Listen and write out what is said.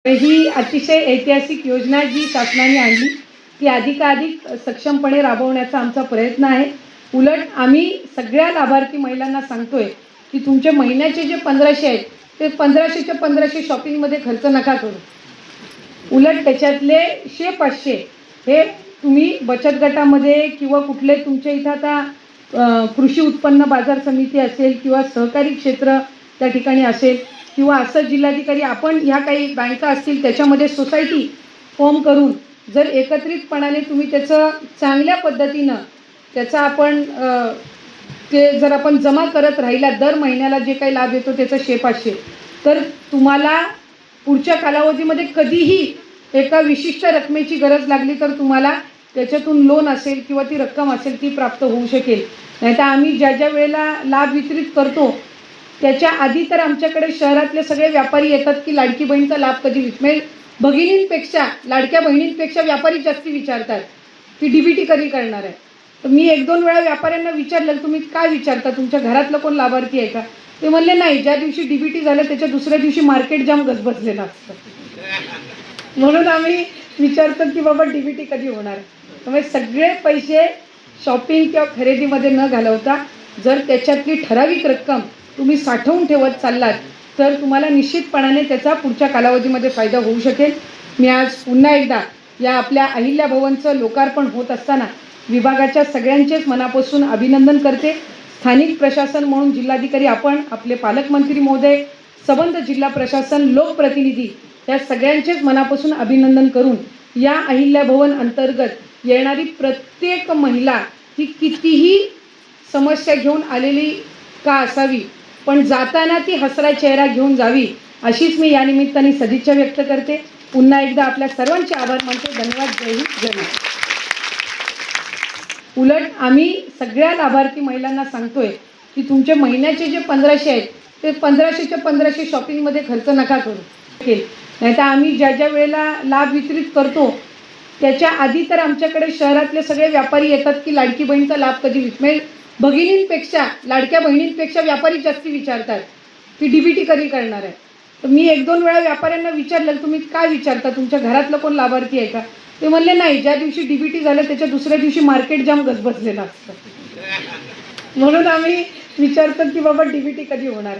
ही अतिशय ऐतिहासिक योजना जी शासनाने आणली ती अधिकाधिक सक्षमपणे राबवण्याचा आमचा प्रयत्न आहे। उलट आम्ही सगळ्या लाभार्थी महिलांना सांगतोय की तुमचे महिन्याचे जे 1500 आहेत ते 1500च्या 1500 शॉपिंगमध्ये खर्च नका करू। उलट त्याच्यातले 100-500 हे तुम्ही बचत गटामध्ये किंवा कुठले तुमच्या इथं आता कृषी उत्पन्न बाजार समिती असेल किंवा सहकारी क्षेत्र त्या ठिकाणी असेल किंवा असं जिल्हाधिकारी आपण ह्या काही बँका असतील त्याच्यामध्ये सोसायटी फॉर्म करून जर एकत्रितपणाने तुम्ही त्याचं चांगल्या पद्धतीनं त्याचा आपण ते जर आपण जमा करत राहिला दर महिन्याला जे काही लाभ येतो त्याचं 100-500 तर तुम्हाला पुढच्या कालावधीमध्ये कधीही एका विशिष्ट रकमेची गरज लागली तर तुम्हाला त्याच्यातून लोन असेल किंवा ती रक्कम असेल ती प्राप्त होऊ शकेल। नाहीतर आम्ही ज्या ज्या वेळेला लाभ वितरित करतो त्याच्या आधी तर आमच्याकडे शहरातले सगळे व्यापारी येतात की लाडकी बहीणचा लाभ कधी म्हणजे भगिनींपेक्षा लाडक्या बहिणींपेक्षा व्यापारी जास्ती विचारतात की डीबीटी कधी करणार आहे। तर मी 1-2 वेळा व्यापाऱ्यांना विचारलं तुम्ही काय विचारता तुमच्या घरातलं कोण लाभार्थी आहे का, ते म्हणले नाही, ज्या दिवशी डीबीटी झालं त्याच्या दुसऱ्या दिवशी मार्केट जाम गजबजलेलं असतं म्हणून आम्ही विचारतो की बाबा डीबीटी कधी होणार। त्यामुळे सगळे पैसे शॉपिंग किंवा खरेदीमध्ये न घालवता जर त्याच्यातली ठराविक रक्कम तुम्ही साठवून ठेवत चाललात तर तुम्हाला निश्चितपणाने त्याचा पुढच्या कालावधीमध्ये फायदा होऊ शकेल। मी आज पुन्हा एकदा या आपल्या अहिल्या भवनचं लोकार्पण होत असताना विभागाच्या सगळ्यांचेच मनापासून अभिनंदन करते। स्थानिक प्रशासन म्हणून जिल्हाधिकारी आपण, आपले पालकमंत्री महोदय, संबंध जिल्हा प्रशासन, लोकप्रतिनिधी या सगळ्यांचेच मनापासून अभिनंदन करून या अहिल्या भवन अंतर्गत येणारी प्रत्येक महिला ही कितीही समस्या घेऊन आलेली का असावी पण जाताना ती हसरा चेहरा घेऊन जावी अशीच मी या निमित्ताने सदिच्छा व्यक्त करते। पुन्हा एकदा आपल्या सर्वांचे आभार मानते। धन्यवाद। जय हिंद, जय महाराष्ट्र। उलट आम्ही सगळ्या लाभार्थी महिलांना सांगतोय की तुमचे महिन्याचे जे 1500 आहेत ते 1500च्या 1500 शॉपिंगमध्ये खर्च नका करू। नाहीतर आम्ही ज्या ज्या वेळेला लाभ वितरित करतो त्याच्या आधी तर आमच्याकडे शहरातले सगळे व्यापारी येतात की लाडकी बहीणचा लाभ कधी म्हणजे भगिनींपेक्षा लाडक्या बहिणींपेक्षा व्यापारी जास्ती विचारतात की डीबीटी कधी करणार आहे। तर मी 1-2 वेळा व्यापाऱ्यांना विचारलं तुम्ही काय विचारता तुमच्या घरातलं कोण लाभार्थी आहे का, ते म्हणले नाही, ज्या दिवशी डीबीटी झालं त्याच्या दुसऱ्या दिवशी मार्केट जाम गजबजलेलं असतं म्हणून आम्ही विचारतो की बाबा डीबीटी कधी होणार।